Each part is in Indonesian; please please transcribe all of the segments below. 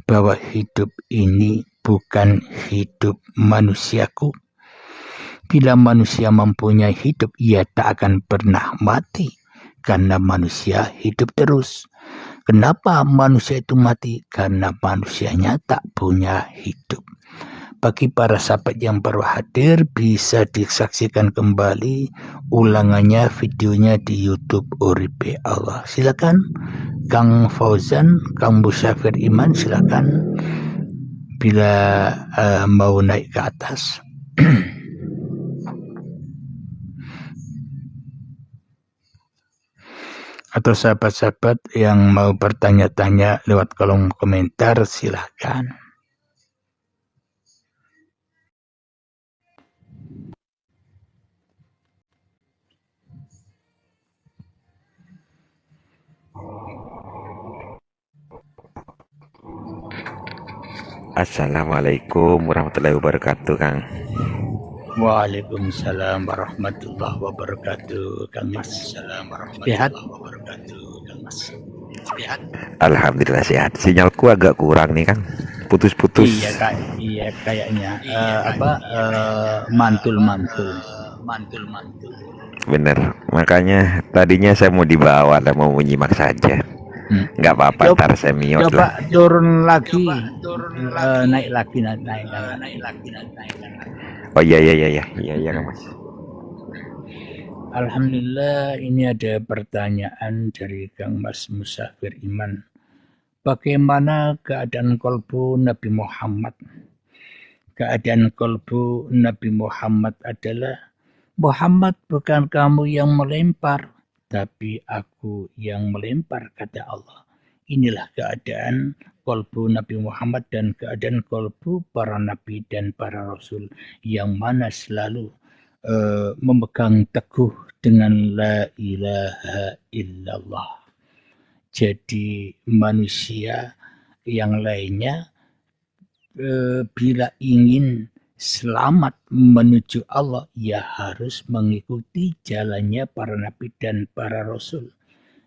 bahwa hidup ini bukan hidup manusiaku. Bila manusia mempunyai hidup, ia tak akan pernah mati, karena manusia hidup terus. Kenapa manusia itu mati? Karena manusianya tak punya hidup. Bagi para sahabat yang baru hadir, bisa disaksikan kembali ulangannya videonya di YouTube Uripe Allah. Silakan Kang Fauzan, Kang Musyafir Iman, silakan bila mau naik ke atas. Atau sahabat-sahabat yang mau bertanya-tanya lewat kolom komentar, silakan. Assalamualaikum warahmatullahi wabarakatuh, Kang. Waalaikumsalam warahmatullahi wabarakatuh, Kang Mas. Sehat? Alhamdulillah sehat. Sinyalku agak kurang nih, Kang. Putus-putus. Iya kayaknya mantul. Bener. Makanya tadinya saya mau dibawa dan mau menyimak saja. Nggak apa-apa, ntar saya mute lah. Coba turun lagi, naik lagi. Oh iya, Kang Mas. Alhamdulillah, ini ada pertanyaan dari Kang Mas Musafir Iman. Bagaimana keadaan kolbu Nabi Muhammad? Keadaan kolbu Nabi Muhammad adalah, Muhammad, bukan kamu yang melempar, tapi aku yang melempar, kata Allah. Inilah keadaan kolbu Nabi Muhammad dan keadaan kolbu para nabi dan para rasul, yang mana selalu memegang teguh dengan la ilaha illallah. Jadi manusia yang lainnya bila ingin selamat menuju Allah, ia harus mengikuti jalannya para nabi dan para rasul,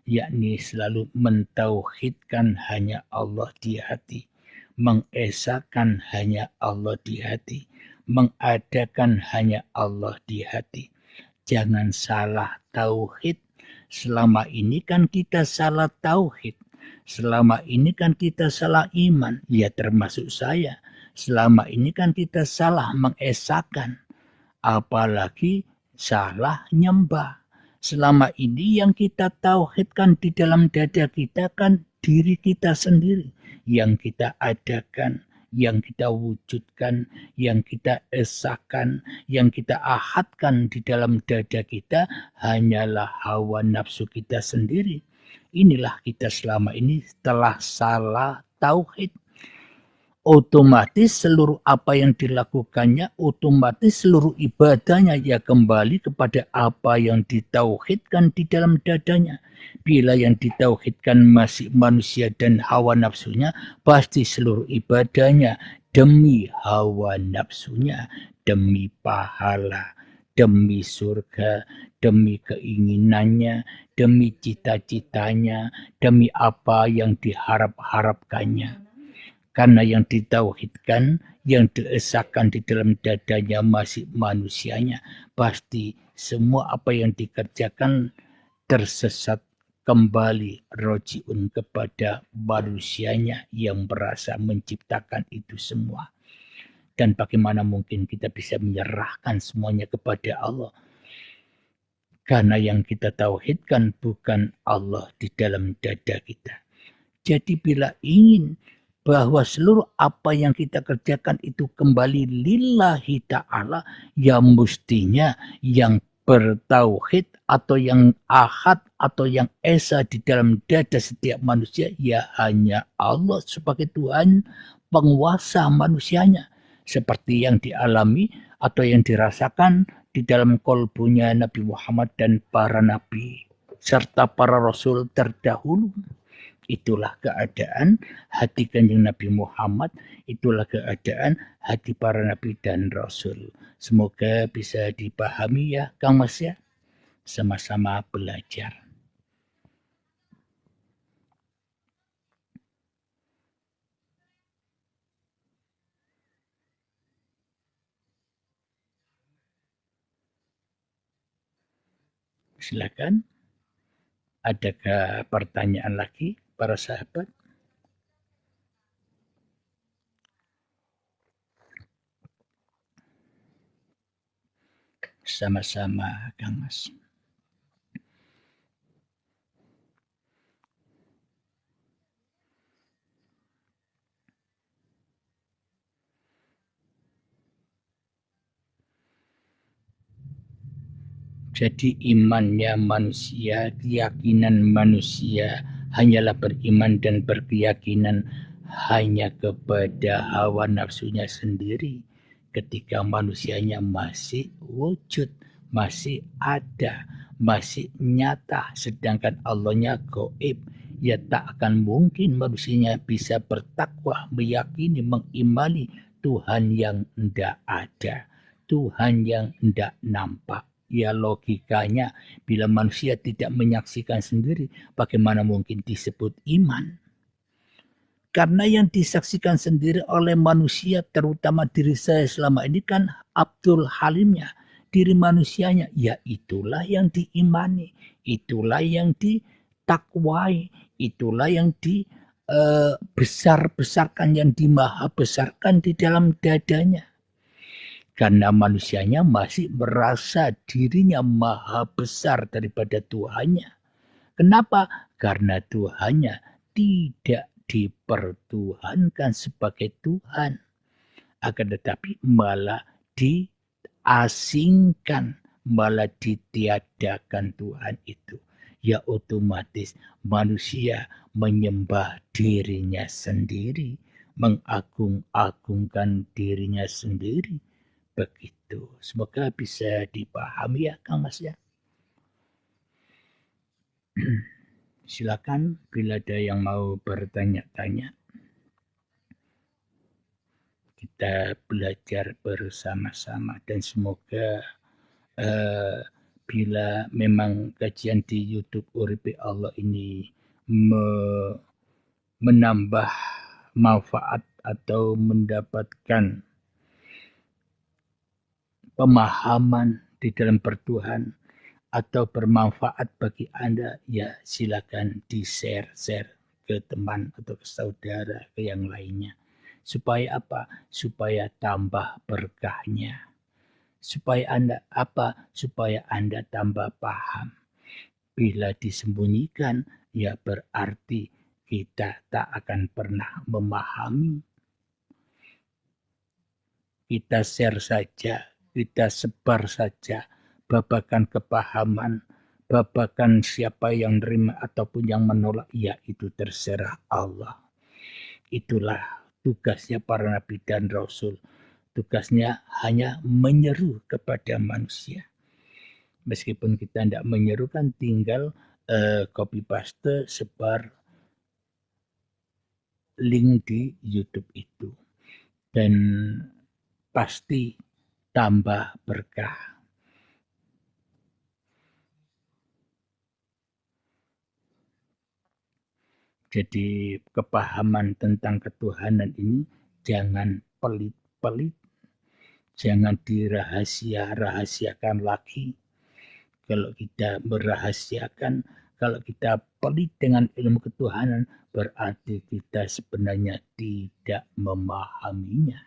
yakni selalu mentauhidkan hanya Allah di hati, mengesahkan hanya Allah di hati, mengadakan hanya Allah di hati. Jangan salah tauhid. Selama ini kan kita salah tauhid. Selama ini kan kita salah iman. Ya termasuk saya. Selama ini kan kita salah mengesahkan. Apalagi salah nyembah. Selama ini yang kita tauhidkan di dalam dada kita kan diri kita sendiri, yang kita adakan, yang kita wujudkan, yang kita esahkan, yang kita ahadkan di dalam dada kita hanyalah hawa nafsu kita sendiri. Inilah kita selama ini telah salah tauhid. Otomatis seluruh apa yang dilakukannya, otomatis seluruh ibadahnya ya kembali kepada apa yang ditauhidkan di dalam dadanya. Bila yang ditauhidkan masih manusia dan hawa nafsunya, pasti seluruh ibadahnya demi hawa nafsunya, demi pahala, demi surga, demi keinginannya, demi cita-citanya, demi apa yang diharap-harapkannya. Karena yang ditauhidkan, yang diesahkan di dalam dadanya masih manusianya, pasti semua apa yang dikerjakan tersesat kembali rojiun kepada manusianya yang berasa menciptakan itu semua. Dan bagaimana mungkin kita bisa menyerahkan semuanya kepada Allah? Karena yang kita tauhidkan bukan Allah di dalam dada kita. Jadi bila ingin bahwa seluruh apa yang kita kerjakan itu kembali lillahi ta'ala, ya mestinya yang bertauhid atau yang ahad atau yang esa di dalam dada setiap manusia ya hanya Allah sebagai Tuhan penguasa manusianya, seperti yang dialami atau yang dirasakan di dalam kolbunya Nabi Muhammad dan para nabi serta para rasul terdahulu. Itulah keadaan hati Kanjeng Nabi Muhammad, itulah keadaan hati para nabi dan rasul. Semoga bisa dipahami ya Kang Mas ya, sama-sama belajar. Silakan. Adakah pertanyaan lagi para sahabat? Sama-sama, Kang Mas. Jadi imannya manusia, keyakinan manusia hanyalah beriman dan berkeyakinan hanya kepada hawa nafsunya sendiri ketika manusianya masih wujud, masih ada, masih nyata, sedangkan Allahnya gaib. Ya tak akan mungkin manusianya bisa bertakwa, meyakini, mengimani Tuhan yang tidak ada, Tuhan yang tidak nampak. Ya logikanya bila manusia tidak menyaksikan sendiri, bagaimana mungkin disebut iman? Karena yang disaksikan sendiri oleh manusia, terutama diri saya selama ini kan Abdul Halimnya, diri manusianya, ya itulah yang diimani, itulah yang ditakwai, itulah yang dibesar-besarkan, yang dimaha besarkan di dalam dadanya. Karena manusianya masih merasa dirinya maha besar daripada Tuhannya. Kenapa? Karena Tuhannya tidak dipertuhankan sebagai Tuhan. Akan tetapi malah diasingkan, malah ditiadakan Tuhan itu. Ya otomatis manusia menyembah dirinya sendiri, mengagung-agungkan dirinya sendiri. Begitu. Semoga bisa dipahami ya Kang Mas ya. Silakan bila ada yang mau bertanya-tanya. Kita belajar bersama-sama dan semoga bila memang kajian di YouTube Uripi Allah ini menambah manfaat atau mendapatkan pemahaman di dalam bertuhan atau bermanfaat bagi Anda, ya silakan di-share ke teman atau ke saudara, ke yang lainnya. Supaya apa? Supaya tambah berkahnya. Supaya Anda tambah paham. Bila disembunyikan, ya berarti kita tak akan pernah memahami. Kita share saja, kita sebar saja babakan kepahaman, babakan siapa yang menerima ataupun yang menolak, ya itu terserah Allah. Itulah tugasnya para nabi dan rasul. Tugasnya hanya menyeru kepada manusia. Meskipun kita tidak menyeru kan tinggal copy paste, sebar link di YouTube itu. Dan pasti tambah berkah. Jadi kepahaman tentang ketuhanan ini jangan pelit-pelit, jangan dirahasiakan lagi. Kalau kita merahasiakan, kalau kita pelit dengan ilmu ketuhanan, berarti kita sebenarnya tidak memahaminya.